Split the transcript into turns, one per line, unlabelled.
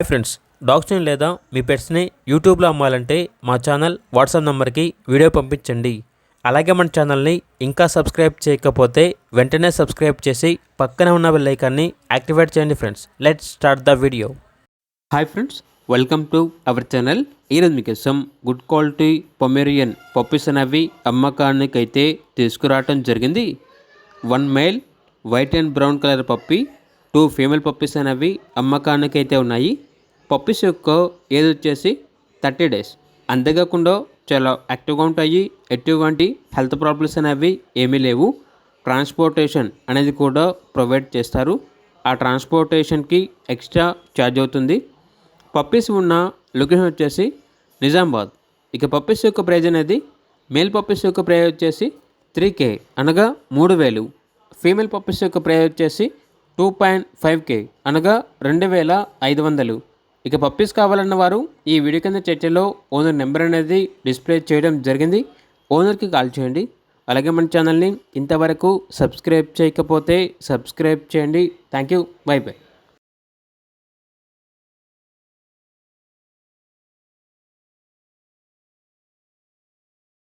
Hi friends, డాగ్స్ని లేదా మీ పెట్స్ని యూట్యూబ్లో అమ్మాలంటే మా ఛానల్ వాట్సాప్ నెంబర్కి వీడియో పంపించండి. అలాగే మన ఛానల్ని ఇంకా సబ్స్క్రైబ్ చేయకపోతే వెంటనే సబ్స్క్రైబ్ చేసి పక్కనే ఉన్న బెల్ ఐకాన్ని యాక్టివేట్ చేయండి. Friends, let's start the video. Hi friends, welcome to our channel. ఈరోజు మీకోసం గుడ్ క్వాలిటీ పొమేరియన్ పప్పీస్ అనేవి అమ్మకానికి అయితే తీసుకురావటం జరిగింది. 1 male white and brown colour puppy, 2 female puppies అనేవి అమ్మకానికి అయితే ఉన్నాయి. పప్పీస్ యొక్క ఏజ్ వచ్చేసి 30 డేస్. అంతేకాకుండా చాలా యాక్టివ్గా ఉంటాయి. ఎటువంటి హెల్త్ ప్రాబ్లమ్స్ అనేవి ఏమీ లేవు. ట్రాన్స్పోర్టేషన్ అనేది కూడా ప్రొవైడ్ చేస్తారు. ఆ ట్రాన్స్పోర్టేషన్కి ఎక్స్ట్రా ఛార్జ్ అవుతుంది. పప్పీస్ ఉన్న లొకేషన్ వచ్చేసి నిజామాబాద్. ఇక పప్పీస్ యొక్క ప్రైజ్ అనేది మేల్ పప్పీస్ యొక్క ప్రైజ్ వచ్చేసి 3K అనగా 3,000. ఫీమేల్ పప్పీస్ యొక్క ప్రైజ్ వచ్చేసి 2.5K అనగా 2,500. ఇక పప్పీస్ కావాలన్న వారు ఈ వీడియో కింద చర్చలో ఓనర్ నెంబర్ అనేది డిస్ప్లే చేయడం జరిగింది. ఓనర్కి కాల్ చేయండి. అలాగే మన ఛానల్ని ఇంతవరకు సబ్స్క్రైబ్ చేయకపోతే సబ్స్క్రైబ్ చేయండి. Thank you. By by.